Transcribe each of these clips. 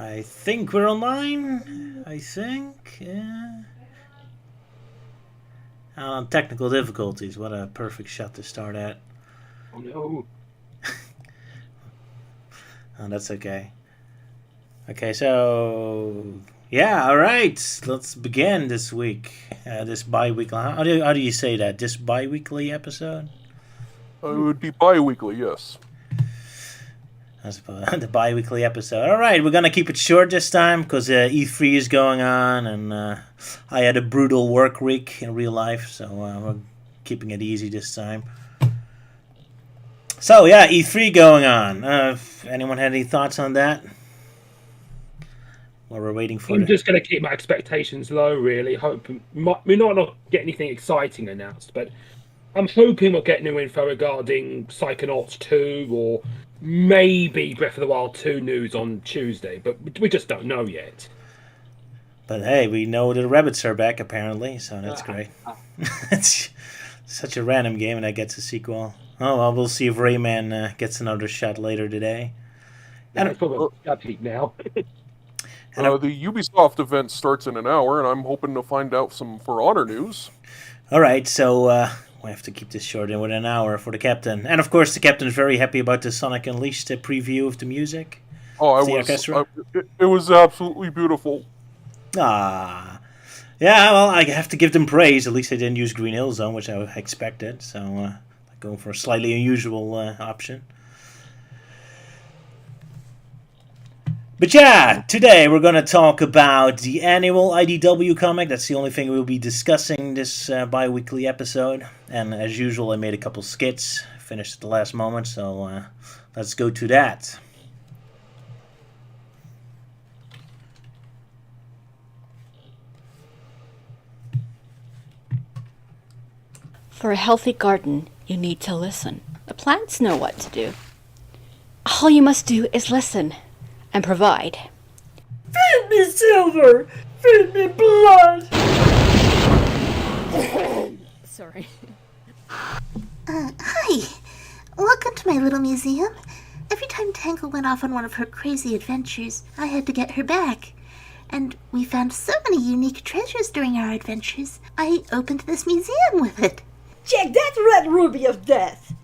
I think we're online. I think. Yeah. Technical difficulties. What a perfect shot to start at. Oh no. Oh, that's okay. Okay, so yeah, all right. Let's begin this week. This bi-weekly. How do you say that? This bi-weekly episode. It would be bi-weekly, yes. I suppose the bi-weekly episode. All right, we're gonna keep it short this time because E3 is going on, and I had a brutal work week in real life, so we're keeping it easy this time. So yeah, E3 going on. Anyone had any thoughts on that? While we're waiting for I'm just going to keep my expectations low, really. Hoping we might not get anything exciting announced, but I'm hoping we'll get new info regarding Psychonauts 2 or maybe Breath of the Wild 2 news on Tuesday, but we just don't know yet. But hey, we know the rabbits are back apparently, so that's great. It's such a random game, and that gets a sequel. Oh well, we'll see if Rayman gets another shot later today. And it's probably a peak now. The Ubisoft event starts in an hour, and I'm hoping to find out some For Honor news. All right, so we have to keep this short in within an hour for the captain. And of course, the captain is very happy about the Sonic Unleashed preview of the music. Oh, it was absolutely beautiful. Ah. Yeah, well, I have to give them praise. At least they didn't use Green Hill Zone, which I expected. So, going for a slightly unusual option. But yeah, today we're going to talk about the annual IDW comic. That's the only thing we'll be discussing this bi-weekly episode. And as usual, I made a couple skits, finished at the last moment, so let's go to that. For a healthy garden, you need to listen. The plants know what to do. All you must do is listen. And provide. Feed me silver! Feed me blood! Sorry. Hi. Welcome to my little museum. Every time Tangle went off on one of her crazy adventures, I had to get her back. And we found so many unique treasures during our adventures, I opened this museum with it. Check that red ruby of death!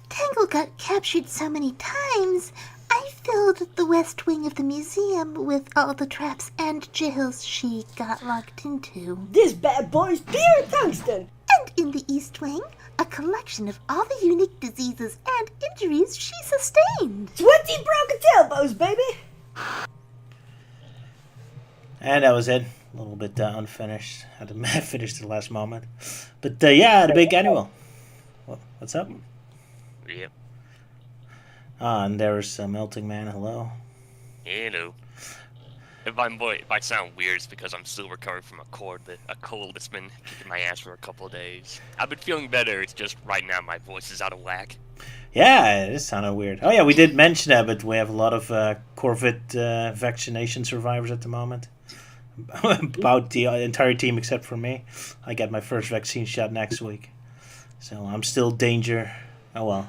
Tangle got captured so many times, I filled the west wing of the museum with all the traps and jails she got locked into. This bad boy's pure tungsten! And in the east wing, a collection of all the unique diseases and injuries she sustained. 20 broken tailbones, baby! And that was it. A little bit unfinished. Had to finish the last moment. But yeah, the big annual. What's up? Yep. And there's Melting Man. Hello. Hello. If I sound weird, it's because I'm still recovering from a cold that's been kicking my ass for a couple of days. I've been feeling better. It's just right now my voice is out of whack. Yeah, it is kind of weird. Oh yeah, we did mention that, but we have a lot of COVID vaccination survivors at the moment. About the entire team except for me. I got my first vaccine shot next week, so I'm still danger. Oh well.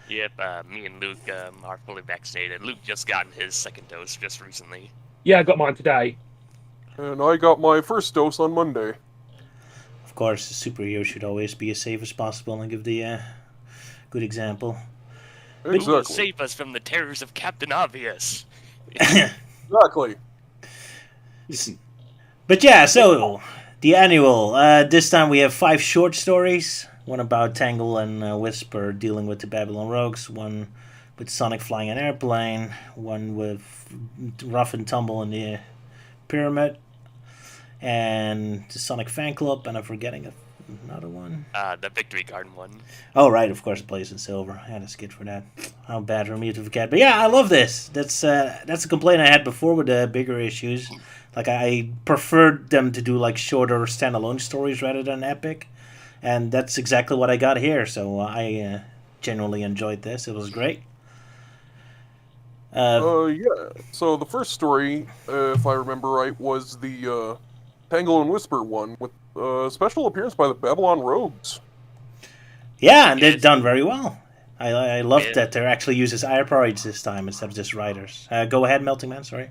Yep, me and Luke are fully vaccinated. Luke just gotten his second dose just recently. Yeah, I got mine today. And I got my first dose on Monday. Of course, the superhero should always be as safe as possible and give the good example. Exactly. Who will save us from the terrors of Captain Obvious? Exactly. But yeah, so the annual. This time we have 5 short stories. One about Tangle and Whisper dealing with the Babylon Rogues. One with Sonic flying an airplane. One with Rough and Tumble in the Pyramid. And the Sonic Fan Club. And I'm forgetting another one. The Victory Garden one. Oh, right, of course, Blaze in Silver. I had a skit for that. How bad for me to forget. But yeah, I love this. That's a complaint I had before with the bigger issues. Like, I preferred them to do, like, shorter standalone stories rather than epic. And that's exactly what I got here. So I genuinely enjoyed this. It was great. Yeah. So the first story, if I remember right, was the Tangle and Whisper one with a special appearance by the Babylon Rogues. Yeah, and they've done very well. I love Yeah. that they're actually uses airporoids this time instead of just riders. Go ahead, Melting Man. Sorry.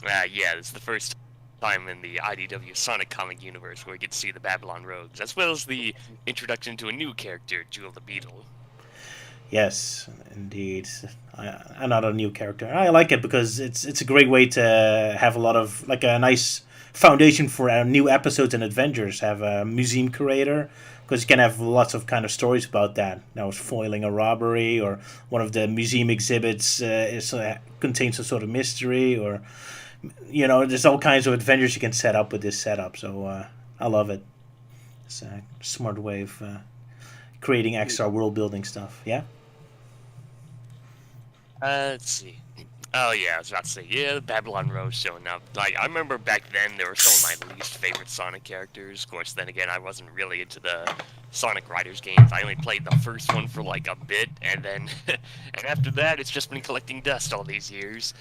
Yeah, it's the first time in the IDW Sonic comic universe where we get to see the Babylon Rogues, as well as the introduction to a new character, Jewel the Beetle. Yes, indeed. Another new character. I like it because it's a great way to have a lot of like a nice foundation for new episodes and adventures. Have a museum curator because you can have lots of kind of stories about that. Now, foiling a robbery or one of the museum exhibits contains some sort of mystery, or there's all kinds of adventures you can set up with this setup. So I love it. It's a smart way of creating extra world building stuff. Yeah. Let's see. Oh yeah, I was about to say, yeah, the Babylon Rogues showing up. Like, I remember back then they were some of my least favorite Sonic characters. Of course, then again, I wasn't really into the Sonic Riders games. I only played the first one for like a bit, and then, and after that, it's just been collecting dust all these years.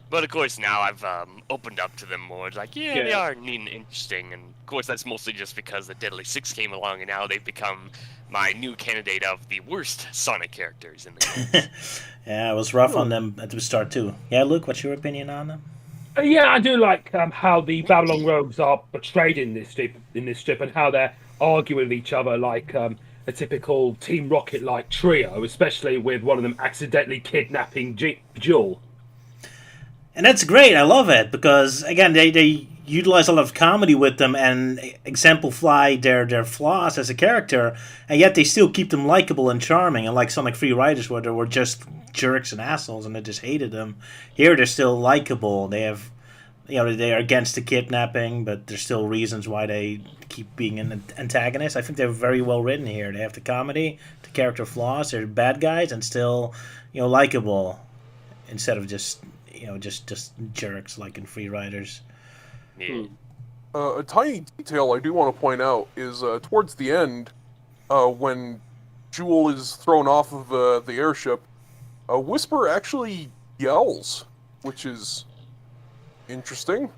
But of course, now I've opened up to them more. It's like, yeah, they are neat and interesting, and of course, that's mostly just because the Deadly Six came along, and now they've become my new candidate of the worst Sonic characters in the game. Yeah, it was rough on them at the start too. Yeah, Luke, what's your opinion on them? Yeah, I do like how the Babylon Rogues are portrayed in this strip, and how they're arguing with each other like a typical Team Rocket-like trio, especially with one of them accidentally kidnapping Jewel. And that's great. I love it because again, they utilize a lot of comedy with them and exemplify their flaws as a character, and yet they still keep them likable and charming. And like Sonic Free Riders, where they were just jerks and assholes and I just hated them. Here they're still likable. They have, they are against the kidnapping, but there's still reasons why they keep being an antagonist. I think they're very well written here. They have the comedy, the character flaws. They're bad guys and still, likable, instead of just just jerks like in Free Riders. Yeah. A tiny detail I do want to point out is towards the end, when Jewel is thrown off of the airship, Whisper actually yells, which is interesting.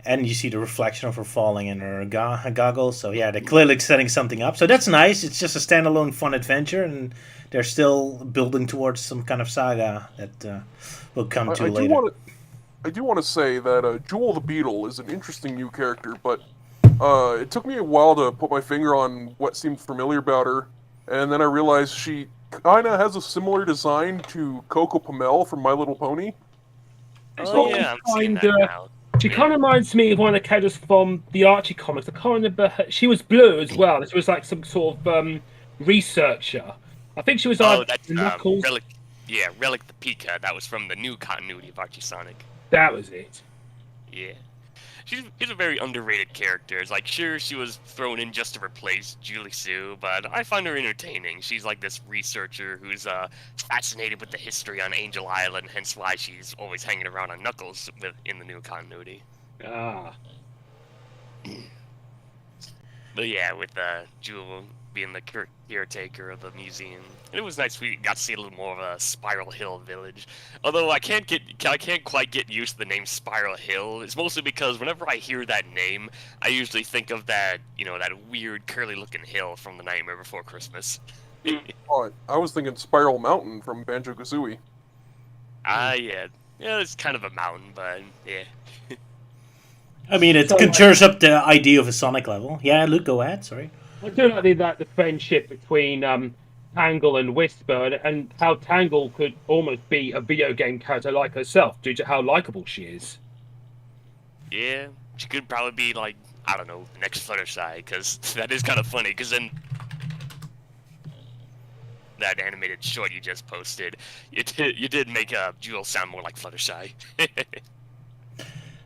And you see the reflection of her falling in her goggles. So yeah, they're clearly setting something up. So that's nice. It's just a standalone fun adventure, and they're still building towards some kind of saga that we'll come to later. I do want to say that Jewel the Beetle is an interesting new character, but it took me a while to put my finger on what seemed familiar about her, and then I realized she kind of has a similar design to Coco Pamel from My Little Pony. Oh yeah, I'm seeing that now. She kind of reminds me of one of the characters from the Archie comics. I can't remember her. She was blue as well. She was like some sort of researcher. I think she was that's Knuckles. Relic. Yeah, Relic the Pika. That was from the new continuity of Archie Sonic. That was it. Yeah. She's a very underrated character. It's like, sure, she was thrown in just to replace Julie Sue, but I find her entertaining. She's like this researcher who's fascinated with the history on Angel Island, hence why she's always hanging around on Knuckles in the new continuity. Ah. But yeah, with Jewel being the caretaker of the museum, and it was nice we got to see a little more of a Spiral Hill village. Although I can't quite get used to the name Spiral Hill. It's mostly because whenever I hear that name, I usually think of that that weird curly-looking hill from The Nightmare Before Christmas. I was thinking Spiral Mountain from Banjo-Kazooie. Yeah, it's kind of a mountain, but yeah. I mean, it conjures up the idea of a Sonic level. Yeah, Luke, go ahead. Sorry. I do like the friendship between Tangle and Whisper, and how Tangle could almost be a video game character like herself due to how likable she is. Yeah, she could probably be like, I don't know, the next Fluttershy, because that is kind of funny, because then that animated short you just posted, you did make Jewel sound more like Fluttershy.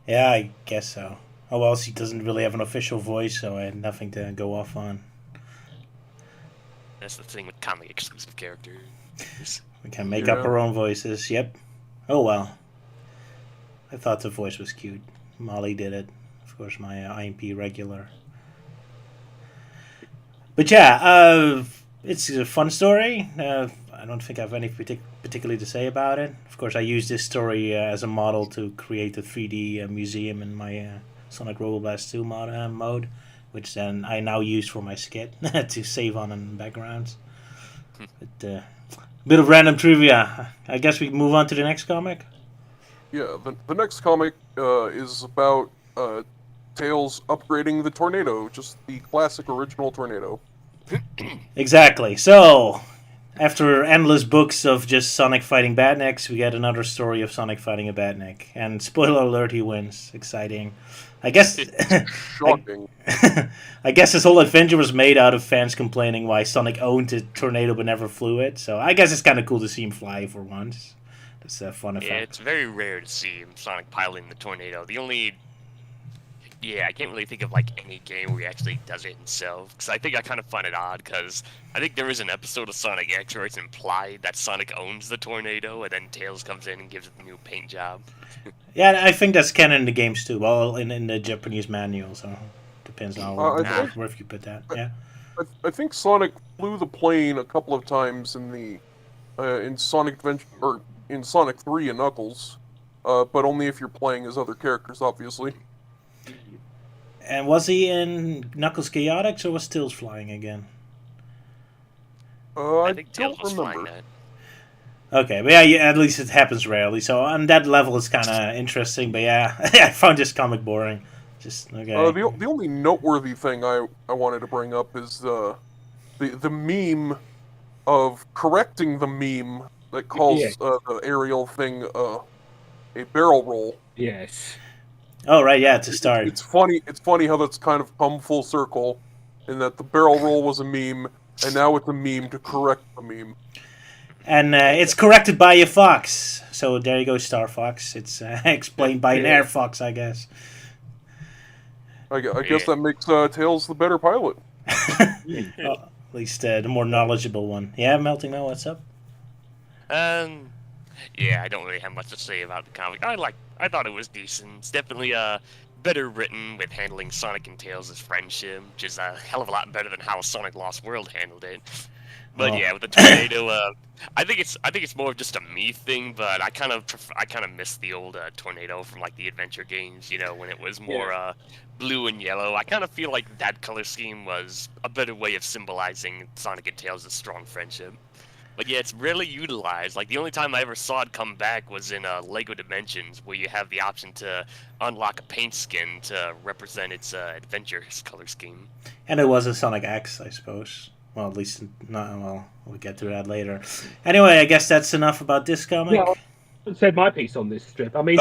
Yeah, I guess so. Oh well, she doesn't really have an official voice, so I had nothing to go off on. That's the thing with comic exclusive characters. We can make up our own voices. Yep. Oh well. I thought the voice was cute. Molly did it. Of course, my IMP regular. But yeah, it's a fun story. I don't think I have anything particularly to say about it. Of course, I used this story as a model to create a 3D museum in my Sonic Roboblast 2 mode, which then I now use for my skit to save on in backgrounds. But Bit of random trivia. I guess we can move on to the next comic. Yeah, the next comic is about Tails upgrading the tornado, just the classic original tornado. Exactly. So, after endless books of just Sonic fighting Badniks, we get another story of Sonic fighting a Badnik. And spoiler alert, he wins. Exciting. I guess Shocking. I guess this whole adventure was made out of fans complaining why Sonic owned a tornado but never flew it. So I guess it's kind of cool to see him fly for once. That's a fun effect. Yeah, it's very rare to see Sonic piloting the tornado. The only... Yeah, I can't really think of, like, any game where he actually does it himself. Because I think I kind of find it odd, because I think there is an episode of Sonic X where it's implied that Sonic owns the tornado, and then Tails comes in and gives it a new paint job. Yeah, I think that's canon in the games too. Well, in the Japanese manual, so depends on where you put that. Yeah. I think Sonic flew the plane a couple of times in the in Sonic Adventure or in Sonic 3 and Knuckles, but only if you're playing as other characters, obviously. And was he in Knuckles Chaotix or was Tails flying again? I think don't Tails was flying remember. that. Okay, but yeah, at least it happens rarely. So on that level, it's kind of interesting. But yeah, I found this comic boring. Just okay. The only noteworthy thing I wanted to bring up is the meme of correcting the meme that calls the aerial thing a barrel roll. Yes. Oh right, yeah. To start, It's funny. It's funny how that's kind of come full circle, in that the barrel roll was a meme, and now it's a meme to correct the meme. and it's corrected by a fox. So there you go, Star Fox. It's explained by an air fox, I guess. I guess that makes Tails the better pilot. Well, at least the more knowledgeable one. Yeah, Melting Mo, what's up? Yeah, I don't really have much to say about the comic. I thought it was decent. It's definitely better written with handling Sonic and Tails' friendship, which is a hell of a lot better than how Sonic Lost World handled it. But yeah, with the tornado, I think it's more of just a me thing. But I kind of miss the old tornado from like the adventure games. You know, when it was more blue and yellow. I kind of feel like that color scheme was a better way of symbolizing Sonic and Tails' strong friendship. But yeah, it's rarely utilized. Like, the only time I ever saw it come back was in LEGO Dimensions, where you have the option to unlock a paint skin to represent its adventure color scheme. And it was a Sonic X, I suppose. Well, at least not. Well, we'll get to that later. Anyway, I guess that's enough about this comic. Yeah, I said my piece on this strip. I mean,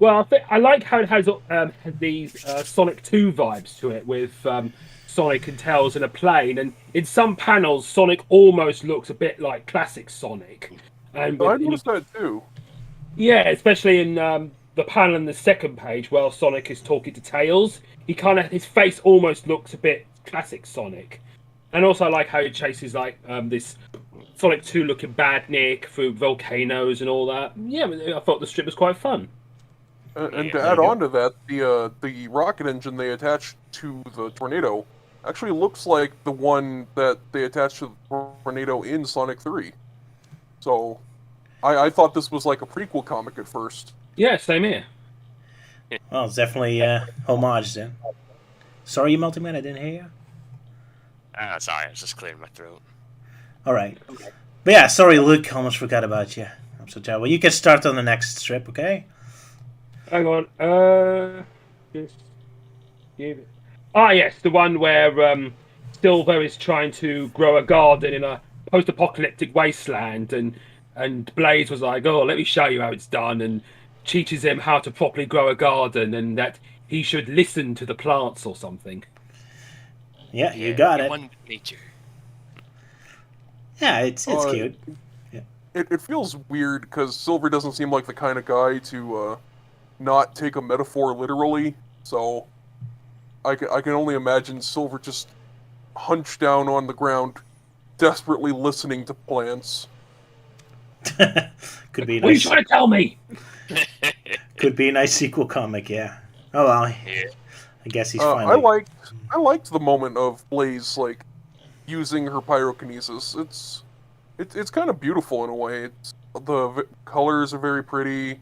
well, I like how it has these Sonic 2 vibes to it, with Sonic and Tails in a plane, and in some panels, Sonic almost looks a bit like classic Sonic. And I noticed that too. Yeah, especially in the panel in the second page where Sonic is talking to Tails. His face almost looks a bit classic Sonic. And also I like how he chases like this Sonic 2 looking Badnik through volcanoes and all that. Yeah, I thought the strip was quite fun. And to add on to that, the rocket engine they attached to the tornado actually looks like the one that they attached to the tornado in Sonic 3. So, I thought this was like a prequel comic at first. Yeah, same here. Well, it's definitely homage then. Sorry, you Melting Man, I didn't hear you. Sorry, I was just clearing my throat. All right. Okay. But yeah, sorry, Luke, almost forgot about you. I'm so terrible. You can start on the next strip, okay? Hang on. Yes, the one where Silver is trying to grow a garden in a post-apocalyptic wasteland, and Blaze was like, "Oh, let me show you how it's done," and teaches him how to properly grow a garden, and that he should listen to the plants or something. Yeah, you got it. One nature. Yeah, it's cute. Yeah. It feels weird because Silver doesn't seem like the kind of guy to not take a metaphor literally. So I can only imagine Silver just hunched down on the ground, desperately listening to plants. Could be a What are you nice. trying to tell me? Could be a nice sequel comic. Yeah. Oh well. Yeah. I guess he's I finally. liked the moment of Blaze like using her pyrokinesis. It's kind of beautiful in a way. The colors are very pretty.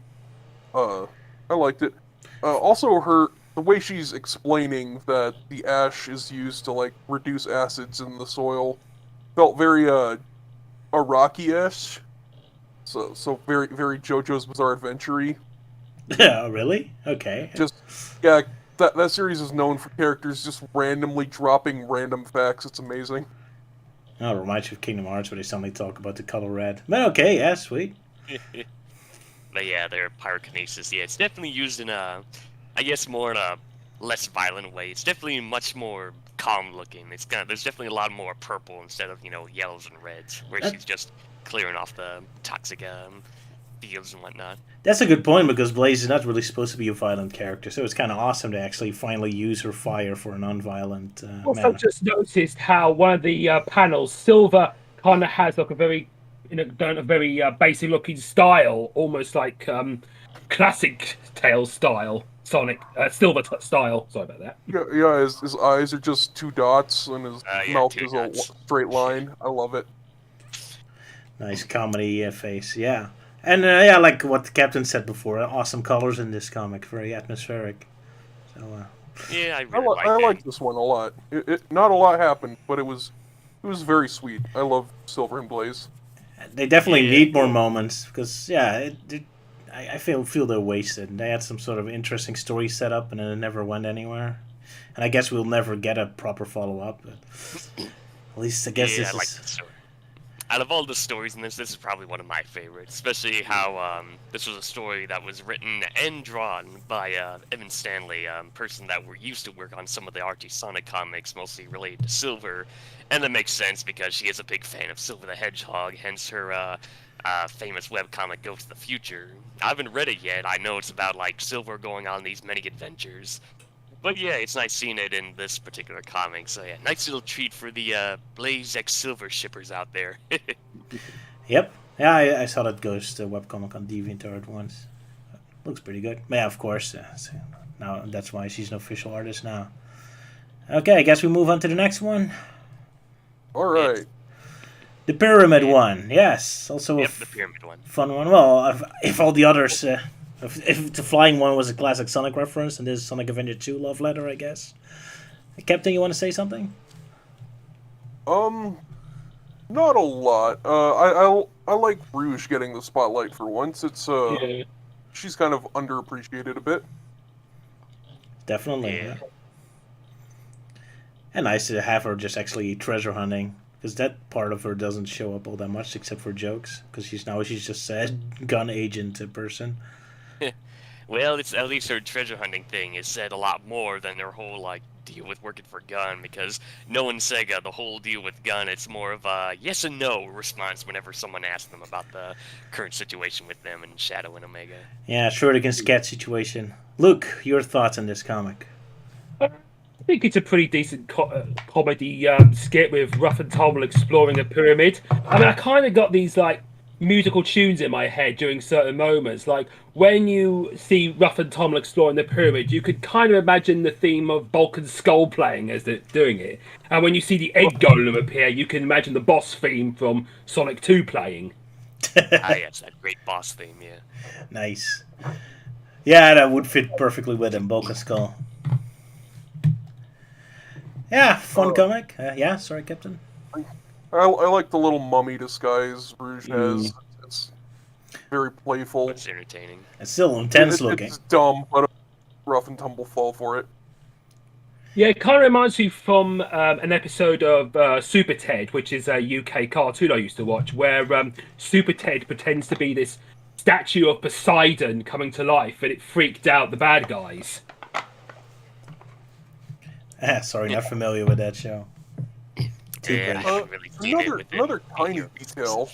I liked it. Also, the way she's explaining that the ash is used to like reduce acids in the soil felt very Araki-esque. So very, very JoJo's Bizarre Adventure-y. Yeah, really? Okay. Just, yeah, that series is known for characters just randomly dropping random facts. It's amazing. Oh, it reminds you of Kingdom Hearts where they suddenly talk about the color red. But okay, yeah, sweet. But yeah, their pyrokinesis. Yeah, it's definitely used in I guess more in a less violent way. It's definitely much more calm looking. There's definitely a lot more purple instead of yellows and reds, where she's just clearing off the toxic fields and whatnot. That's a good point because Blaze is not really supposed to be a violent character, so it's kind of awesome to actually finally use her fire for a non-violent Also, manner. just noticed how one of the panels, Silver, kind of has like a very, basic looking style, almost like classic Tails style, Sonic Silver style. Sorry about that. Yeah. His eyes are just two dots, and his mouth is a dots. straight line. I love it. Nice comedy face, yeah. And yeah, like what the captain said before, awesome colors in this comic, very atmospheric. So Yeah, I I really like this one a lot. Not a lot happened, but it was very sweet. I love Silver and Blaze. they definitely Yeah. need more moments because I feel they're wasted. They had some sort of interesting story set up and then it never went anywhere. And I guess we'll never get a proper follow up. But at least I guess Yeah, this I like is. the story. Out of all the stories in this is probably one of my favorites, especially how this was a story that was written and drawn by Evan Stanley, person that used to work on some of the Archie Sonic comics, mostly related to Silver, and that makes sense because she is a big fan of Silver the Hedgehog, hence her famous webcomic Go to the Future. I haven't read it yet. I know it's about like Silver going on these many adventures. But yeah, it's nice seeing it in this particular comic. So yeah, nice little treat for the Blaze X Silver shippers out there. Yep. Yeah, I saw that Ghost webcomic on DeviantArt once. Looks pretty good. But yeah, of course. So now that's why she's an official artist now. Okay, I guess we move on to the next one. All right. The Pyramid one. Yes, also Yep, the pyramid one. fun one. Well, if all the others, if the flying one was a classic Sonic reference, and this is Sonic Adventure 2 love letter, I guess. Captain, you want to say something? Not a lot. I like Rouge getting the spotlight for once. It's Yeah. she's kind of underappreciated a bit. Definitely. Yeah. And nice to have her just actually treasure hunting, because that part of her doesn't show up all that much except for jokes. Because she's just a gun agent person. Well, it's at least her treasure hunting thing is said a lot more than their whole like deal with working for Gun, because no in Sega, the whole deal with Gun, it's more of a yes and no response whenever someone asks them about the current situation with them and Shadow and Omega. Yeah, Shuriken Scat situation. Luke, your thoughts on this comic? I think it's a pretty decent comedy skit with Rough and Tumble exploring a pyramid. I mean, I kind of got these like musical tunes in my head during certain moments. Like when you see Rough and Tumble exploring the pyramid, you could kind of imagine the theme of Vulcan's skull playing as they're doing it. And when you see the egg golem appear, you can imagine the boss theme from Sonic 2 playing. Yes, that great boss theme, yeah. Nice. Yeah, that would fit perfectly with him, Boca Skull. Yeah, fun comic. Yeah, sorry, Captain. I like the little mummy disguise Rouge has. It's very playful. It's entertaining. It's still intense looking. It's dumb, but Rough and Tumble fall for it. Yeah, it kind of reminds me from an episode of Super Ted, which is a UK cartoon I used to watch, where Super Ted pretends to be this statue of Poseidon coming to life, and it freaked out the bad guys. Sorry, not familiar with that show. Too Yeah, I bad. haven't really seen it with Another it. tiny detail.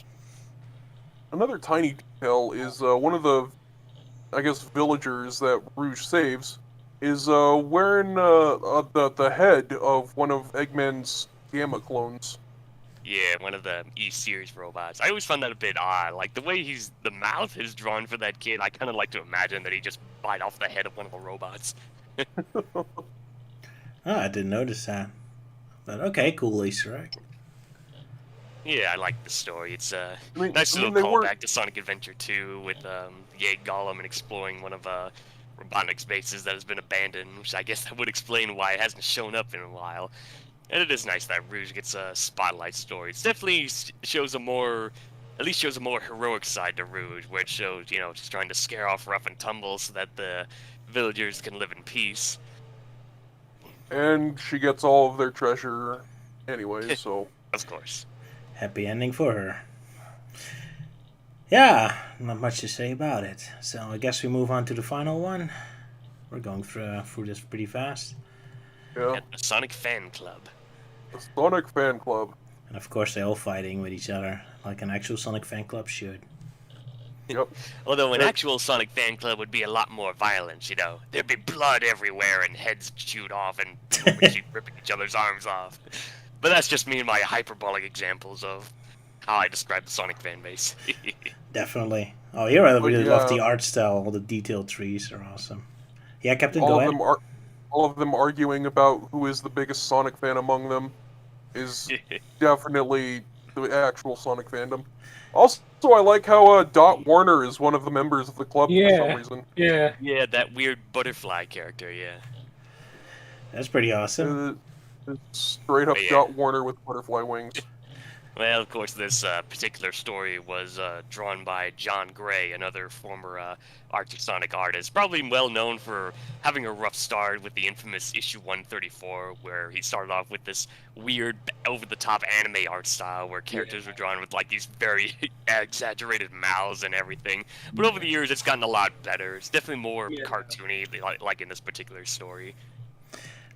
Another tiny detail is one of the, I guess, villagers that Rouge saves is wearing the head of one of Eggman's Gamma clones. Yeah, one of the E-Series robots. I always found that a bit odd. Like, the way the mouth is drawn for that kid, I kind of like to imagine that he just bite off the head of one of the robots. I didn't notice that. But okay, cool Easter egg. Yeah, I like the story. It's a mean- nice I mean, little they were- callback to Sonic Adventure 2 with the egg golem and exploring one of Robotnik's bases that has been abandoned, which I guess that would explain why it hasn't shown up in a while. And it is nice that Rouge gets a spotlight story. It definitely shows a more, at least shows a more heroic side to Rouge, where it shows, just trying to scare off Rough and Tumble so that the villagers can live in peace. And she gets all of their treasure anyway, so... Of course. Happy ending for her. Yeah, not much to say about it. So I guess we move on to the final one. We're going through this pretty fast. Yeah. At the Sonic Fan Club. The Sonic Fan Club. And of course they're all fighting with each other, like an actual Sonic fan club should. Yep. Although an actual Sonic Fan Club would be a lot more violent, There'd be blood everywhere and heads chewed off and ripping each other's arms off. But that's just me and my hyperbolic examples of how I describe the Sonic fan base. Definitely. Oh, here I really yeah. love the art style. All the detailed trees are awesome. Yeah, Captain, all go of ahead. them are all of them arguing about who is the biggest Sonic fan among them is definitely the actual Sonic fandom. Also, I like how Dot Warner is one of the members of the club for some reason. Yeah. Yeah, that weird butterfly character, yeah. That's pretty awesome. It's straight up Yeah. Dot Warner with butterfly wings. Well, of course, this particular story was drawn by John Gray, another former Archie Sonic artist, probably well known for having a rough start with the infamous issue 134, where he started off with this weird, over-the-top anime art style, where characters were drawn with like these very exaggerated mouths and everything. But over the years, it's gotten a lot better. It's definitely more cartoony, like in this particular story.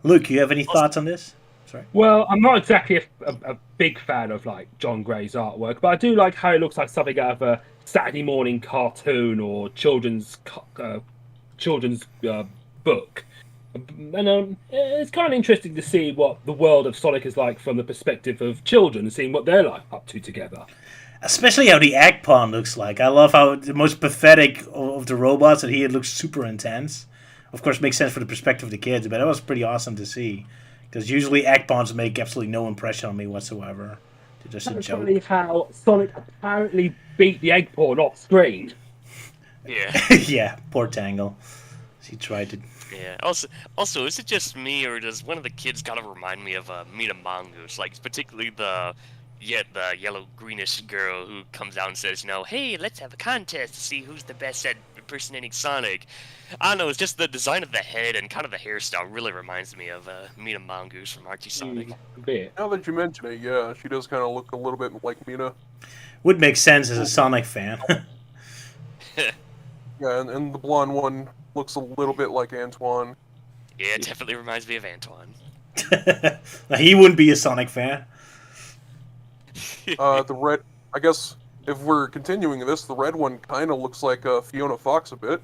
Luke, you have any thoughts on this? Sorry. Well, I'm not exactly a big fan of like John Gray's artwork, but I do like how it looks like something out of a Saturday morning cartoon or children's book. And it's kind of interesting to see what the world of Sonic is like from the perspective of children, seeing what they're like up to together. Especially how the egg pawn looks like. I love how the most pathetic of the robots, and he looks super intense. Of course, it makes sense for the perspective of the kids, but it was pretty awesome to see. Because usually egg pawns make absolutely no impression on me whatsoever. They're just a That's joke. probably how Sonic apparently beat the egg pawn off screen. Yeah. Yeah, poor Tangle. He tried to... Yeah. Also, is it just me, or does one of the kids kind of remind me of Mina Mongoose? Like, particularly the yellow-greenish girl who comes out and says, hey, let's have a contest to see who's the best at impersonating Sonic. I don't know, it's just the design of the head and kind of the hairstyle really reminds me of Mina Mongoose from Archie Sonic. A bit. Now that you mention it, yeah, she does kind of look a little bit like Mina. Would make sense as a Sonic fan. Yeah, and the blonde one looks a little bit like Antoine. Yeah, it definitely reminds me of Antoine. He wouldn't be a Sonic fan. The red, I guess, if we're continuing this, the red one kind of looks like Fiona Fox a bit.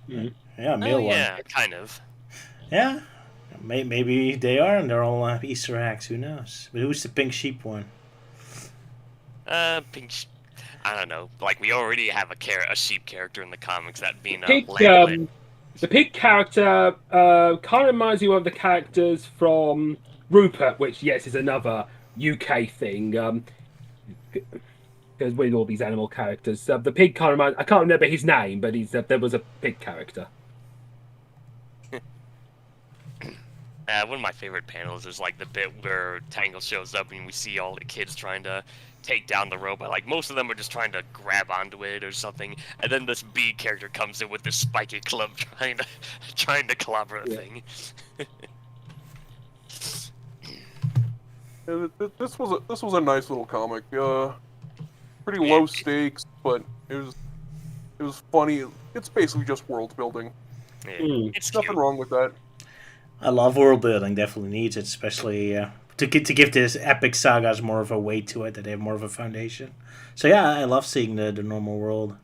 Yeah, male one. Yeah, kind of. Yeah, maybe they are, and they're all Easter eggs. Who knows? But who's the pink sheep one? I don't know. Like, we already have a sheep character in the comics, that being The pig character kind of reminds you of the characters from Rupert, which, yes, is another UK thing. Because with all these animal characters, the pig kind of reminds... I can't remember his name, but there was a pig character. One of my favorite panels is like the bit where Tangle shows up and we see all the kids trying to take down the robot. Like, most of them are just trying to grab onto it or something, and then this bee character comes in with this spiky club trying to clobber the thing. Yeah, this was a nice little comic. Pretty low stakes, but it was funny. It's basically just world building. Yeah, it's Nothing cute. wrong with that. I love world building. Definitely needs it, especially to give this epic sagas more of a weight to it. That they have more of a foundation. So yeah, I love seeing the normal world.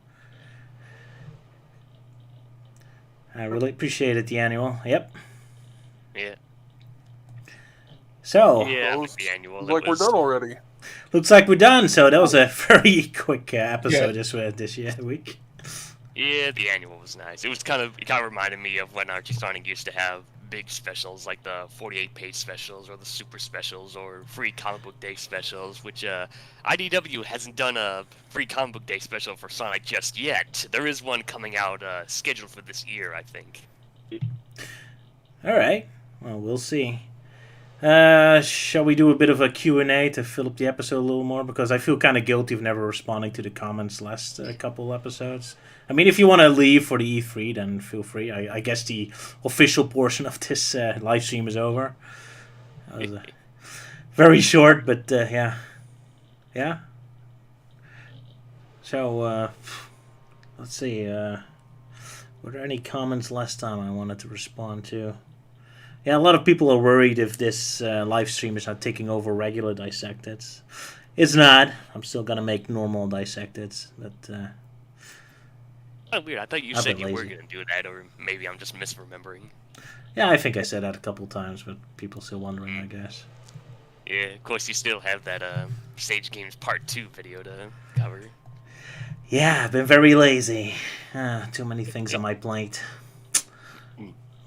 I really appreciate it. The annual. Yep. Yeah. So Yeah, Well, with the annual. Like we're done already. looks like we're done. So that was a very quick episode this week. Yeah, the annual was nice. It kind of reminded me of when Archie Sonic used to have big specials like the 48-page specials or the super specials or free comic book day specials, which IDW hasn't done a free comic book day special for Sonic just yet. There is one coming out scheduled for this year, I think. All right. Well, we'll see. Shall we do a bit of a Q&A to fill up the episode a little more? Because I feel kind of guilty of never responding to the comments last couple episodes. I mean, if you want to leave for the E3, then feel free. I guess the official portion of this live stream is over. That was very short, but yeah. Yeah? So, let's see. Were there any comments last time I wanted to respond to? Yeah, a lot of people are worried if this live stream is not taking over regular Dissected. It's not. I'm still going to make normal Dissected, but... Oh, weird. I thought you I've said been you were lazy. going to do that, or maybe I'm just misremembering. Yeah, I think I said that a couple times, but people still wondering, I guess. Yeah, of course you still have that Sage Games Part 2 video to cover. Yeah, I've been very lazy. Too many things on my plate.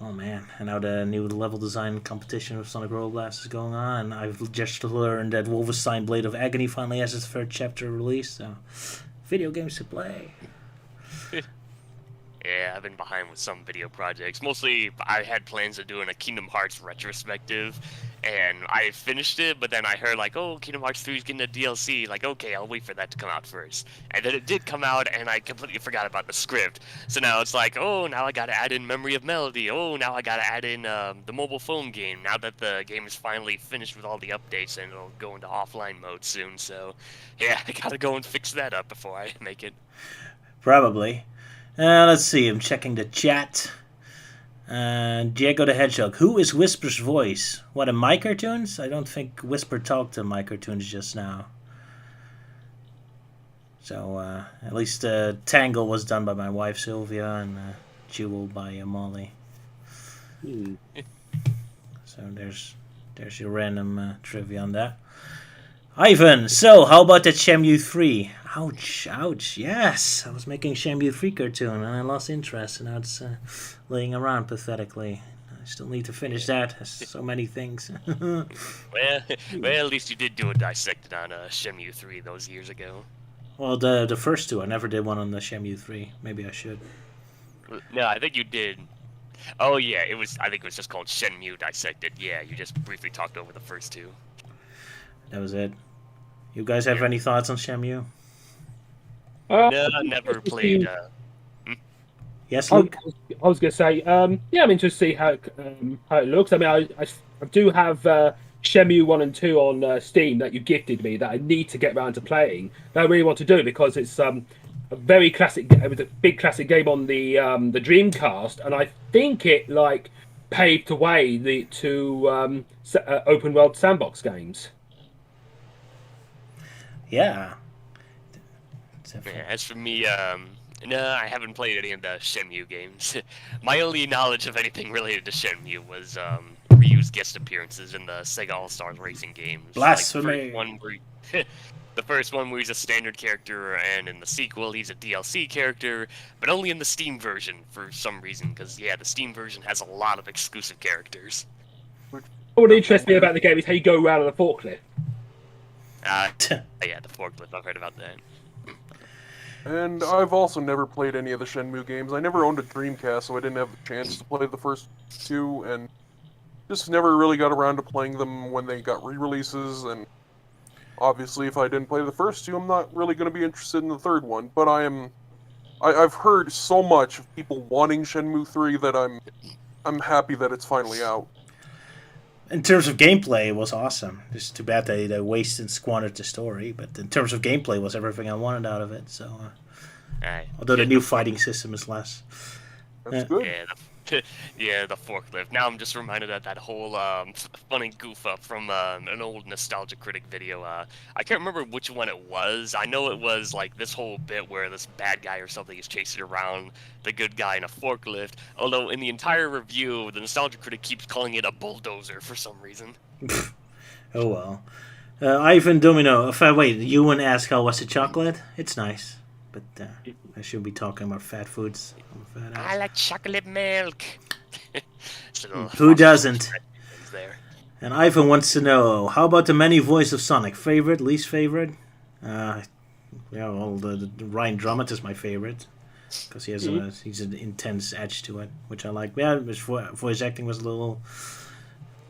Oh man, and now the new level design competition of Sonic Rollblast is going on. I've just learned that Wolfenstein Blade of Agony finally has its third chapter released, so video games to play. Yeah, I've been behind with some video projects. Mostly, I had plans of doing a Kingdom Hearts retrospective, and I finished it, but then I heard, like, oh, Kingdom Hearts 3 is getting a DLC. Like, okay, I'll wait for that to come out first. And then it did come out, and I completely forgot about the script. So now it's like, oh, now I gotta add in Memory of Melody. Oh, now I gotta add in the mobile phone game, now that the game is finally finished with all the updates, and it'll go into offline mode soon. So, yeah, I gotta go and fix that up before I make it. Probably. Let's see, I'm checking the chat. Diego the Hedgehog. Who is Whisper's voice? What, in my cartoons? I don't think Whisper talked to my cartoons just now. So, at least Tangle was done by my wife Sylvia and Jewel by Molly. So there's your random trivia on that. Ivan, so how about that Shenmue 3? Ouch, yes. I was making Shenmue 3 cartoon and I lost interest and now it's laying around pathetically. I still need to finish that. There's so many things. Well, at least you did do a Dissected on Shenmue 3 those years ago. Well, the first two. I never did one on the Shenmue 3. Maybe I should. No, I think you did. Oh yeah, I think it was just called Shenmue Dissected. Yeah, you just briefly talked over the first two. That was it. You guys have any thoughts on Shenmue? Uh, No, I never played. Yes, I Luke? was going to say, yeah, I'm interested to see how it looks. I mean, I do have Shenmue 1 and 2 on Steam that you gifted me that I need to get around to playing. That I really want to do because it's a very classic. It was a big classic game on the Dreamcast, and I think it like paved the way to open world sandbox games. Yeah. Yeah, as for me, no, I haven't played any of the Shenmue games. My only knowledge of anything related to Shenmue was Ryu's guest appearances in the Sega All-Stars racing games. Blasphemy! The first one where he's a standard character, and in the sequel he's a DLC character, but only in the Steam version for some reason, because, yeah, the Steam version has a lot of exclusive characters. What interests me about the game is how you go around on a forklift. Yeah, the forklift, I've heard about that. And I've also never played any of the Shenmue games. I never owned a Dreamcast, so I didn't have the chance to play the first two, and just never really got around to playing them when they got re-releases, and obviously if I didn't play the first two, I'm not really going to be interested in the third one, but I've heard so much of people wanting Shenmue 3 that I'm happy that it's finally out. In terms of gameplay, it was awesome. Just too bad they wasted and squandered the story. But in terms of gameplay, it was everything I wanted out of it. So, although the new fighting system is less. That's good. Yeah, the forklift. Now I'm just reminded of that whole funny goof up from an old Nostalgia Critic video. I can't remember which one it was. I know it was like this whole bit where this bad guy or something is chasing around the good guy in a forklift. Although in the entire review, the Nostalgia Critic keeps calling it a bulldozer for some reason. Oh well. Ivan Domino. Wait, Ewan asked how was the chocolate? It's nice. But I should be talking about fat foods. I like chocolate milk. Who doesn't? There. And Ivan wants to know, how about the many voice of Sonic? Favorite, least favorite? Yeah, well, the Ryan Drummond is my favorite. Because he has he's an intense edge to it, which I like. Yeah, his voice acting was a little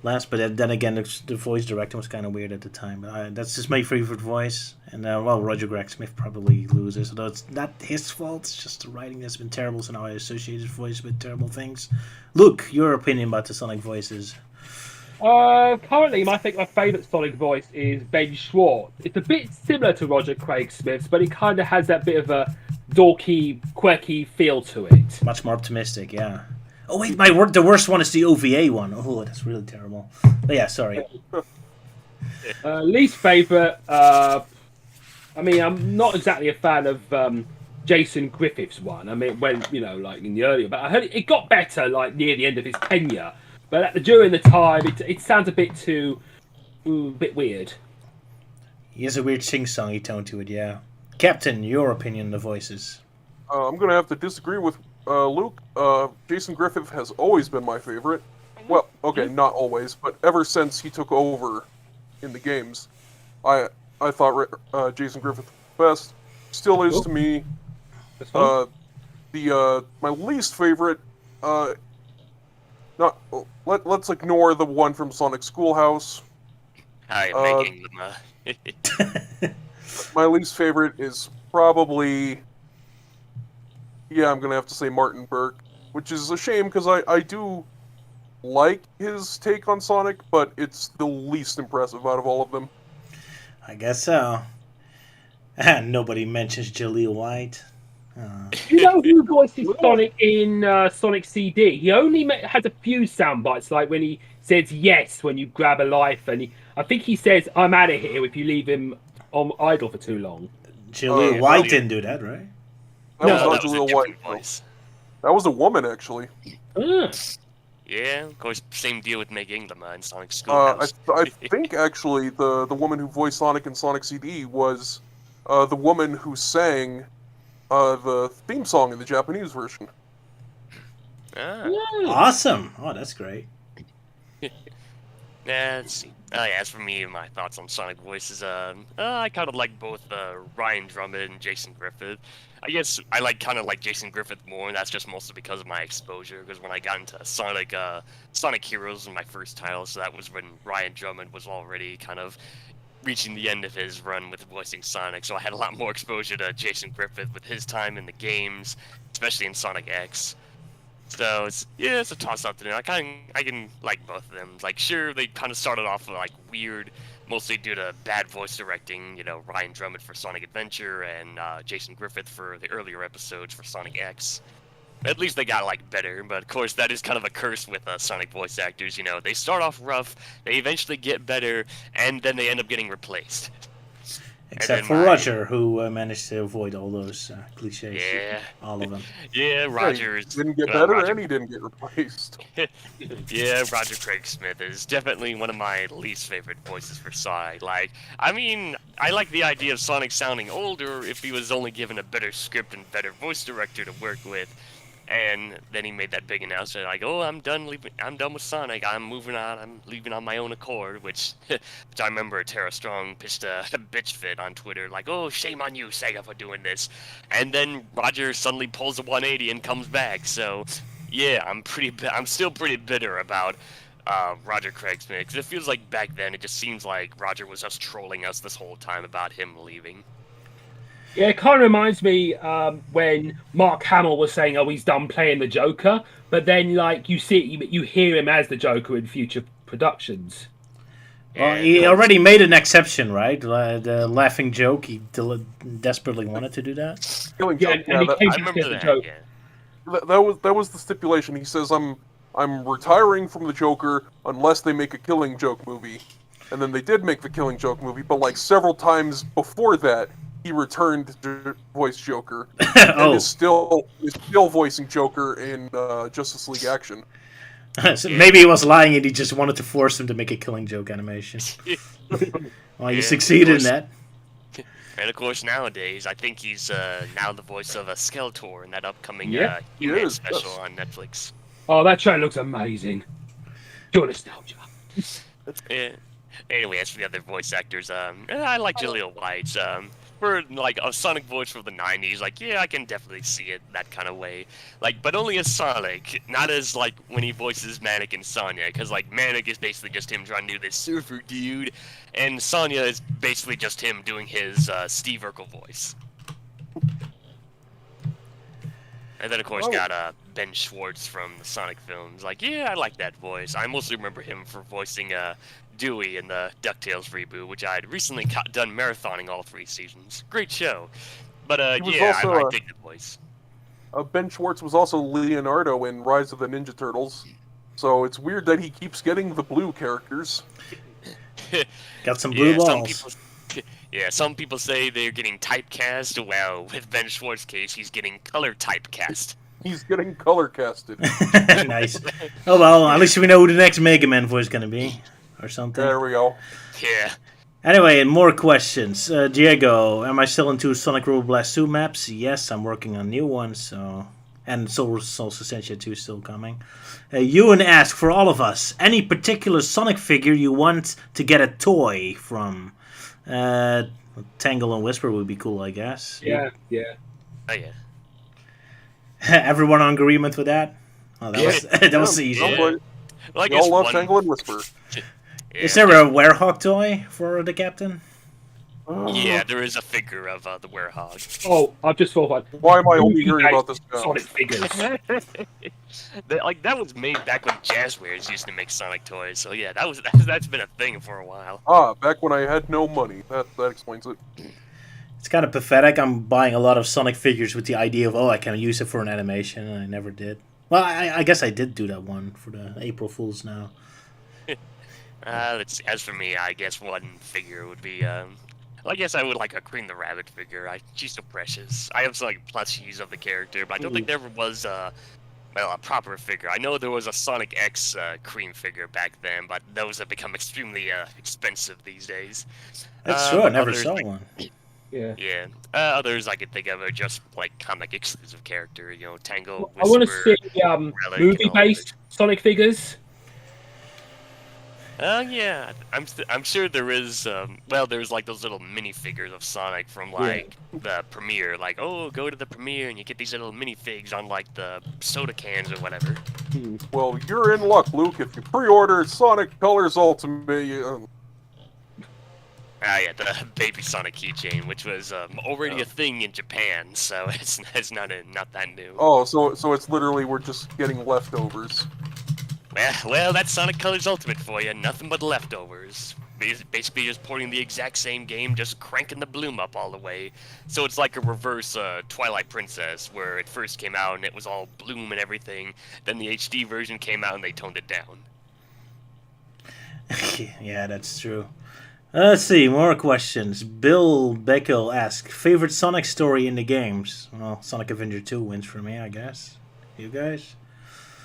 last. But then again, the voice director was kind of weird at the time. But that's just my favorite voice. And Roger Greg Smith probably loses, although it's not his fault. It's just the writing that's been terrible. So now I associate his voice with terrible things. Luke, your opinion about the Sonic voices? Currently, I think my favourite Sonic voice is Ben Schwartz. It's a bit similar to Roger Craig Smith's, but it kind of has that bit of a dorky, quirky feel to it. Much more optimistic, yeah. Oh wait, the worst one is the OVA one. Oh, that's really terrible. But yeah, sorry. Least favourite, I mean, I'm not exactly a fan of Jason Griffith's one. I mean, when, like in the earlier, but I heard it got better, like near the end of his tenure. But during the time, it sounds a bit bit weird. He has a weird sing-songy tone to it, yeah. Captain, your opinion on the voices? I'm going to have to disagree with Luke. Jason Griffith has always been my favorite. Well, okay, not always, but ever since he took over in the games, I thought Jason Griffith was best. Still is to me. My least favorite. Let's ignore the one from Sonic Schoolhouse. I am making them. My least favorite is probably. Yeah, I'm gonna have to say Martin Burke, which is a shame because I do like his take on Sonic, but it's the least impressive out of all of them. I guess so. Nobody mentions Jaleel White. You know who voices Sonic in Sonic CD? He only has a few sound bites, like when he says yes when you grab a life, and I think he says, "I'm out of here" if you leave him on idle for too long. Jaleel White didn't do that, right? That was not Jaleel White. Voice. That was a woman, actually. Yeah, of course, same deal with Meg Inglema in Sonic Schoolhouse. I think, actually, the woman who voiced Sonic in Sonic CD was the woman who sang the theme song in the Japanese version. Awesome! Oh, that's great. Let's see. As for me, my thoughts on Sonic voices, I kind of like both Ryan Drummond and Jason Griffith. I guess I kind of like Jason Griffith more, and that's just mostly because of my exposure. Because when I got into Sonic Heroes was my first title, so that was when Ryan Drummond was already kind of reaching the end of his run with voicing Sonic. So I had a lot more exposure to Jason Griffith with his time in the games, especially in Sonic X. So it's a toss-up to them. I can like both of them. Like, sure, they kind of started off like weird, mostly due to bad voice directing. Ryan Drummond for Sonic Adventure and Jason Griffith for the earlier episodes for Sonic X. At least they got better, but of course that is kind of a curse with Sonic voice actors. They start off rough, they eventually get better, and then they end up getting replaced. Except for Roger, who managed to avoid all those cliches. Yeah. All of them. Yeah, Roger didn't get better, and he didn't get replaced. Yeah, Roger Craig Smith is definitely one of my least favorite voices for Sonic. I like the idea of Sonic sounding older if he was only given a better script and better voice director to work with. And then he made that big announcement, "Oh, I'm done with Sonic. I'm moving on. I'm leaving on my own accord." Which I remember Tara Strong pitched a bitch fit on Twitter, "Oh, shame on you, Sega, for doing this." And then Roger suddenly pulls a 180 and comes back. So, yeah, I'm still pretty bitter about Roger Craig Smith, because it feels like back then it just seems like Roger was just trolling us this whole time about him leaving. Yeah, it kind of reminds me when Mark Hamill was saying, "Oh, he's done playing the Joker," but then you hear him as the Joker in future productions. Well, he already made an exception, right? The laughing joke. He desperately wanted to do that. Killing joke. I remember that. Joker. That was the stipulation. He says, "I'm retiring from the Joker unless they make a Killing Joke movie," and then they did make the Killing Joke movie. But several times before that, he returned to voice Joker, and is still voicing Joker in Justice League Action. So maybe he was lying and he just wanted to force him to make a Killing Joke animation. Well, you succeeded in that. And of course, nowadays, I think he's now the voice of a Skeletor in that upcoming He special on Netflix. Oh, that trailer looks amazing. Pure nostalgia. Yeah. Anyway, as for the other voice actors, I like Jaleel White. for like a Sonic voice from the '90s. Like, yeah, I can definitely see it that kind of way. Like, but only as Sonic, not as like when he voices Manic and Sonya, because like Manic is basically just him trying to do this surfer dude, and Sonya is basically just him doing his Steve Urkel voice. And then, of course, got Ben Schwartz from the Sonic films. Like, yeah, I like that voice. I mostly remember him for voicing Dewey in the DuckTales reboot, which I had recently done marathoning all 3 seasons. Great show. But, yeah, I dig the voice. Ben Schwartz was also Leonardo in Rise of the Ninja Turtles. So it's weird that he keeps getting the blue characters. Got some blue balls. Some people say they're getting typecast. Well, with Ben Schwartz's case, he's getting color typecast. He's getting color casted. Nice. Oh well, at least we know who the next Mega Man voice is going to be. Or something. There we go. Yeah. Anyway, and more questions. Diego, am I still into Sonic Robo Blast 2 maps? Yes, I'm working on new ones, so... And Soul Ascension 2 is still coming. Ewan asked, for all of us, any particular Sonic figure you want to get a toy from? Tangle and Whisper would be cool, I guess. Yeah. Oh, yeah. Everyone on agreement with that? Oh, that was easy. Yeah. Well, we all love Tangle and Whisper. Is there a Werehog toy for the captain? Yeah, there is a figure of the Werehog. Oh, I've just thought about... Why am I only hearing about this now? Sonic figures. That was made back when Jazzwares used to make Sonic toys. So yeah, that's been a thing for a while. Back when I had no money. That explains it. It's kind of pathetic. I'm buying a lot of Sonic figures with the idea of, I can use it for an animation, and I never did. Well, I guess I did do that one for the April Fools now. Let's see. As for me, I guess one figure would be... I guess I would like a Cream the Rabbit figure. She's so precious. I have some like plushies of the character, but I don't think there ever was a proper figure. I know there was a Sonic X Cream figure back then, but those have become extremely expensive these days. That's true. I never saw one. Yeah. Yeah. Others I could think of are just like comic exclusive character. Tangle. I want to see movie-based Sonic figures. Yeah, I'm sure there is. There's like those little minifigures of Sonic from like the premiere. Like, go to the premiere and you get these little minifigs on like the soda cans or whatever. Well, you're in luck, Luke. If you pre-order Sonic Colors Ultimate. Yeah, the Baby Sonic keychain, which was already a thing in Japan, so it's not that new. Oh, so it's literally we're just getting leftovers. Well, that's Sonic Colors Ultimate for you. Nothing but leftovers. Basically just porting the exact same game, just cranking the bloom up all the way. So it's like a reverse Twilight Princess, where it first came out and it was all bloom and everything. Then the HD version came out and they toned it down. Yeah, that's true. Let's see, more questions. Bill Beckel asks, favorite Sonic story in the games? Well, Sonic Adventure 2 wins for me, I guess. You guys?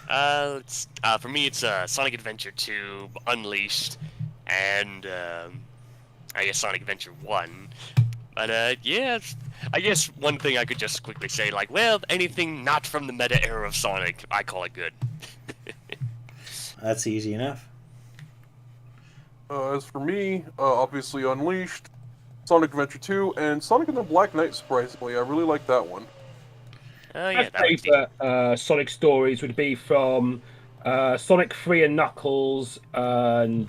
For me, it's Sonic Adventure 2, Unleashed, and I guess Sonic Adventure 1. But yeah, I guess one thing I could just quickly say, like, well, anything not from the meta era of Sonic, I call it good. That's easy enough. As for me, obviously Unleashed, Sonic Adventure 2, and Sonic and the Black Knight, surprisingly. I really like that one. Yeah, my favourite Sonic stories would be from Sonic 3 and Knuckles and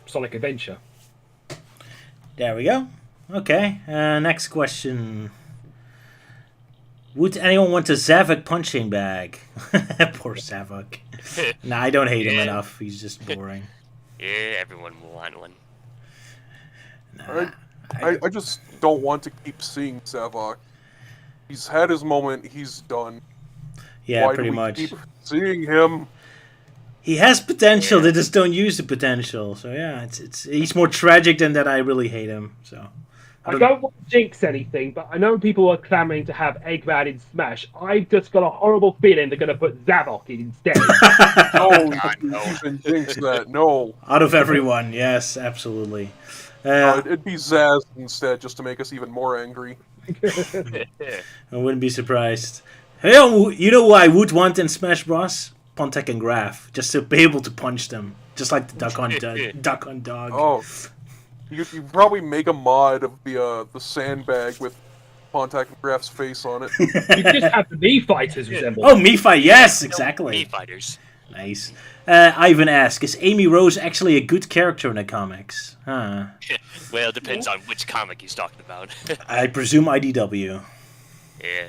Sonic Adventure. There we go. Okay, next question. Would anyone want a Zavok punching bag? Poor Zavok. Nah, I don't hate him enough. He's just boring. Yeah, everyone will want one. Nah, I just don't want to keep seeing Zavok. He's had his moment. He's done. Yeah, Why pretty do we much. keep seeing him? He has potential. They just don't use the potential. So yeah, he's more tragic than that. I really hate him. So I don't want to jinx anything, but I know people are clamoring to have Eggman in Smash. I've just got a horrible feeling they're going to put Zavok in instead. No, God, no. you even jinx that. No. Out of everyone, yes, absolutely. It'd be Zaz instead, just to make us even more angry. I wouldn't be surprised. You know who I would want in Smash Bros? Pontek and Graf, just to be able to punch them, just like the duck on dog. Oh, You probably make a mod of the sandbag with Pontac and Graff's face on it. You just have the Mii fighters resemble. Oh, Mii Fight, yes, No, exactly. Mii fighters. Nice. Ivan asks, is Amy Rose actually a good character in the comics? Huh. Well, it depends on which comic he's talking about. I presume IDW. Yeah.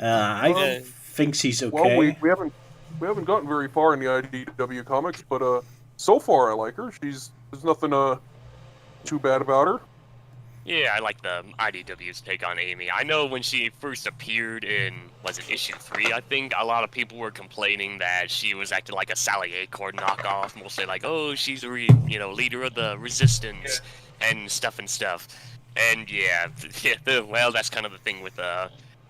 I think she's okay. Well, we haven't gotten very far in the IDW comics, but so far I like her. There's nothing too bad about her. Yeah, I like the IDW's take on Amy. I know when she first appeared in, was it issue 3, I think, a lot of people were complaining that she was acting like a Sally Acorn knockoff, mostly like, oh, she's a leader of the resistance and stuff. And yeah, well, that's kind of the thing with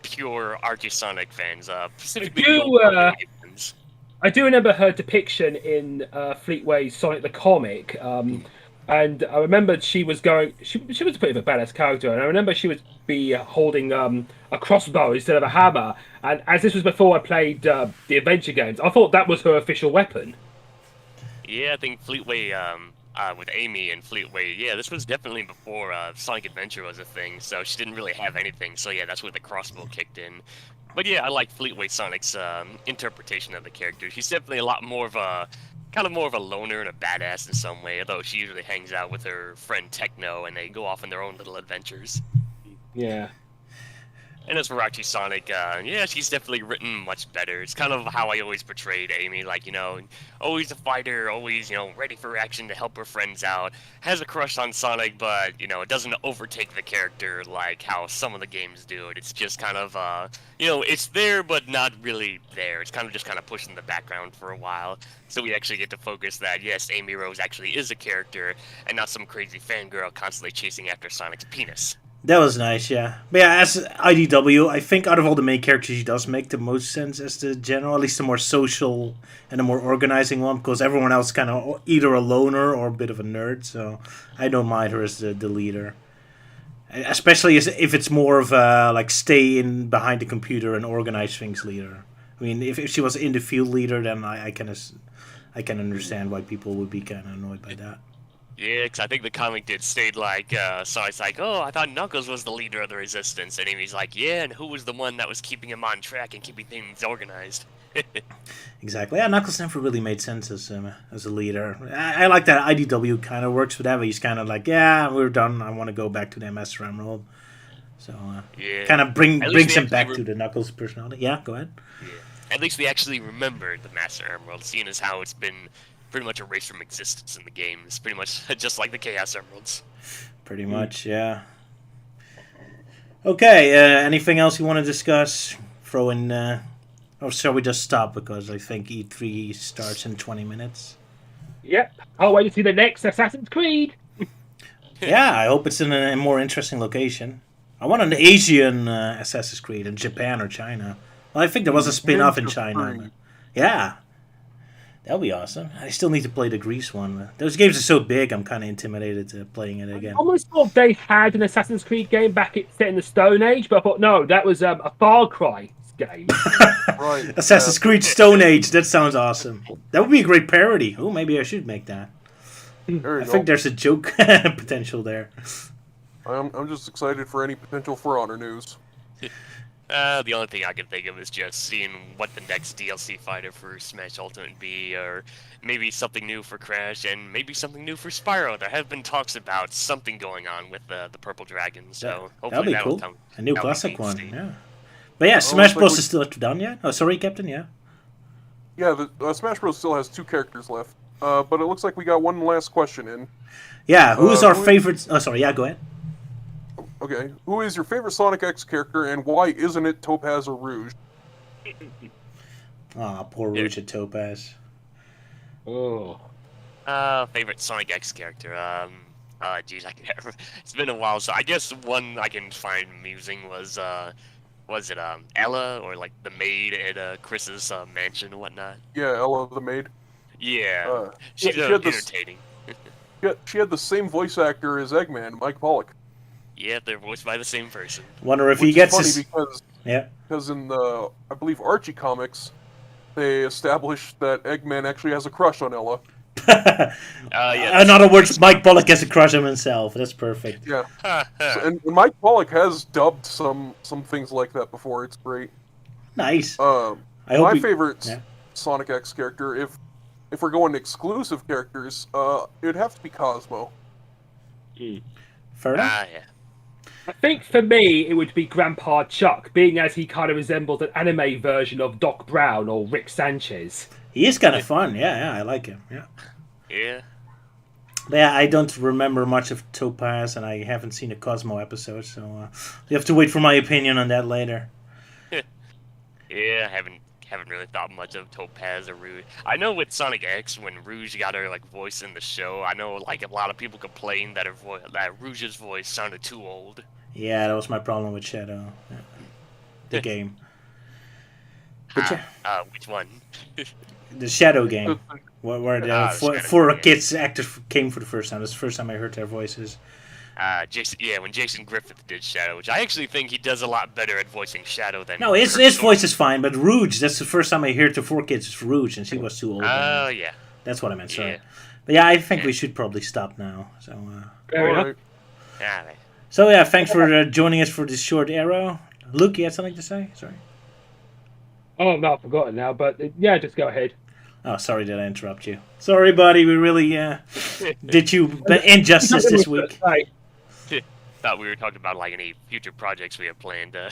pure Archie Sonic fans, specifically the old Archie fans. I do remember her depiction in Fleetway's Sonic the Comic, and I remember she was going. She was a bit of a badass character, and I remember she would be holding a crossbow instead of a hammer. And as this was before I played the adventure games, I thought that was her official weapon. Yeah, I think Fleetway, with Amy and Fleetway, yeah, this was definitely before Sonic Adventure was a thing, so she didn't really have anything. So yeah, that's where the crossbow kicked in. But yeah, I like Fleetway Sonic's interpretation of the character. She's definitely a lot more of a loner and a badass in some way, although she usually hangs out with her friend Techno and they go off on their own little adventures. Yeah. And as for Archie Sonic, yeah, she's definitely written much better. It's kind of how I always portrayed Amy, like, always a fighter, always, ready for action to help her friends out. Has a crush on Sonic, but, it doesn't overtake the character like how some of the games do it. It's just kind of, it's there, but not really there. It's kind of pushed in the background for a while. So we actually get to focus that, yes, Amy Rose actually is a character, and not some crazy fangirl constantly chasing after Sonic's penis. That was nice, yeah. But yeah, as IDW, I think out of all the main characters, she does make the most sense as the general, at least the more social and the more organizing one, because everyone else kind of either a loner or a bit of a nerd, so I don't mind her as the leader. Especially if it's more of a, like, stay in behind the computer and organize things leader. I mean, if she was in the field leader, then I can understand why people would be kind of annoyed by that. Yeah, because I think the comic did state like, Sonic's like, oh, I thought Knuckles was the leader of the Resistance, and Amy's like, yeah, and who was the one that was keeping him on track and keeping things organized? Exactly. Yeah, Knuckles never really made sense as a leader. I like that IDW kind of works with that, but he's kind of like, yeah, we're done. I want to go back to the Master Emerald. So, yeah. kind of brings him back to the Knuckles personality. Yeah, go ahead. Yeah. At least we actually remembered the Master Emerald, seeing as how it's been pretty much erased from existence in the game. It's pretty much just like the Chaos Emeralds. Pretty much, yeah. Okay, anything else you want to discuss? Throw in, or shall we just stop, because I think E3 starts in 20 minutes? Yep. I'll wait to see the next Assassin's Creed. Yeah, I hope it's in a more interesting location. I want an Asian Assassin's Creed in Japan or China. Well, I think there was a spin-off in China. But yeah. That would be awesome. I still need to play the Greece one. Those games are so big, I'm kind of intimidated to playing it again. I almost thought they had an Assassin's Creed game set in the Stone Age, but I thought, no, that was a Far Cry game. Right. Assassin's Creed Stone Age, that sounds awesome. That would be a great parody. Oh, maybe I should make that. I think there's a joke potential there. I'm just excited for any potential For Honor news. The only thing I can think of is just seeing what the next DLC fighter for Smash Ultimate be, or maybe something new for Crash, and maybe something new for Spyro. There have been talks about something going on with the Purple Dragon, so hopefully that'll be cool. Come. A new classic one, yeah. But yeah, Smash Bros. Is still done yet? Oh, sorry, Captain, yeah? Yeah, the Smash Bros. Still has 2 characters left, but it looks like we got one last question in. Yeah, who's our favorite... Oh, sorry, yeah, go ahead. Okay, who is your favorite Sonic X character, and why isn't it Topaz or Rouge? Aw, poor Rouge and Topaz. Oh. Favorite Sonic X character, geez, I can't remember. It's been a while, so I guess one I can find amusing was it Ella, or like the maid at Chris's mansion and whatnot? Yeah, Ella the maid. Yeah, she's she had entertaining. She had the same voice actor as Eggman, Mike Pollock. Yeah, they're voiced by the same person. Wonder if Which he gets funny his... because in the, I believe, Archie comics, they established that Eggman actually has a crush on Ella. Yeah. In other words, Mike Pollock has a crush on himself. That's perfect. Yeah. And Mike Pollock has dubbed some things like that before. It's great. Nice. I hope My we- favorite yeah. Sonic X character, if we're going exclusive characters, it'd have to be Cosmo. Fair enough. Yeah. I think for me, it would be Grandpa Chuck, being as he kind of resembles an anime version of Doc Brown or Rick Sanchez. He is kind of fun. Yeah, I like him. Yeah. Yeah. But yeah, I don't remember much of Topaz, and I haven't seen a Cosmo episode, so you have to wait for my opinion on that later. Yeah, I haven't really thought much of Topaz or Rouge. I know with Sonic X, when Rouge got her like voice in the show, I know like a lot of people complained that that Rouge's voice sounded too old. Yeah, that was my problem with Shadow. Yeah. The game. But yeah, Which one? the Shadow game. Where the the Shadow four game. kids actors came for the first time. That's the first time I heard their voices. When Jason Griffith did Shadow, which I actually think he does a lot better at voicing Shadow than. No, his Kurt voice is fine, but Rouge, that's the first time I heard the four kids is Rouge, and she was too old. Oh yeah. That's what I meant, sorry. Yeah. But yeah, I think we should probably stop now. So, Fair enough. Alright. Yeah. so yeah, thanks for joining us for this short arrow. Luke, you had something to say? Sorry. Oh, no, I've forgotten now, but yeah, just go ahead. Oh, sorry, did I interrupt you? Sorry, buddy. We really did you injustice this week. Right. Thought we were talking about like any future projects we have planned to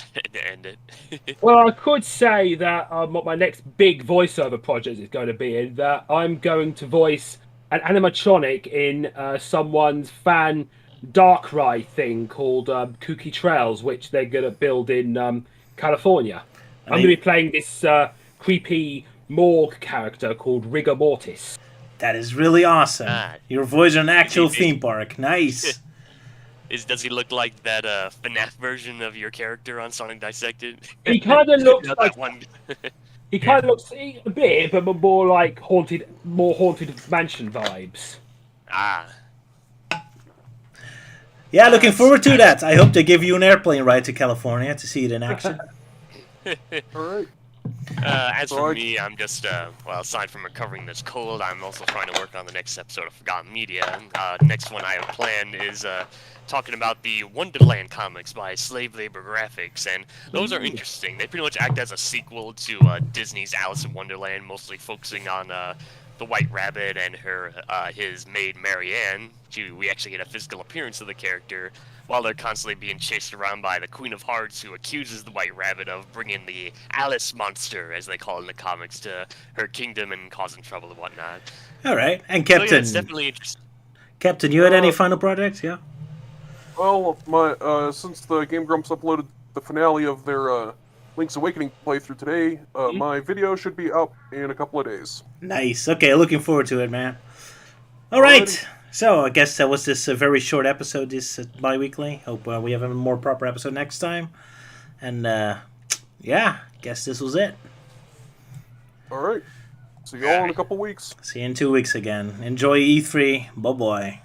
end it. Well, I could say that what my next big voiceover project is going to be in that I'm going to voice an animatronic in someone's fan Darkrai thing called Kooky Trails, which they're going to build in California. I'm going to be playing this creepy morgue character called Rigor Mortis. That is really awesome. Your voice in an actual Is- theme park. Nice. Does he look like that FNAF version of your character on Sonic Dissected? He kind of looks Not like that one. he kind of looks a bit, but more like haunted mansion vibes. Yeah, looking forward to that. I hope they give you an airplane ride to California to see it in action. Alright. As for Right. me, I'm just, aside from recovering this cold, I'm also trying to work on the next episode of Forgotten Media. Next one I have planned is talking about the Wonderland comics by Slave Labor Graphics, and those are interesting. They pretty much act as a sequel to Disney's Alice in Wonderland, mostly focusing on the White Rabbit and his maid Marianne. We actually get a physical appearance of the character, while they're constantly being chased around by the Queen of Hearts, who accuses the White Rabbit of bringing the Alice monster, as they call it in the comics, to her kingdom and causing trouble and whatnot. All right. And So yeah, Captain, it's definitely interesting. Captain, you had any final projects? Yeah. Well, my since the Game Grumps uploaded the finale of their Link's Awakening playthrough today, my video should be up in a couple of days. Nice. Okay, looking forward to it, man. All right. Alrighty. So I guess that was this very short episode, this bi-weekly. Hope we have a more proper episode next time. And yeah, guess this was it. Alright. See you all in a couple weeks. See you in 2 weeks again. Enjoy E3. Bye-bye.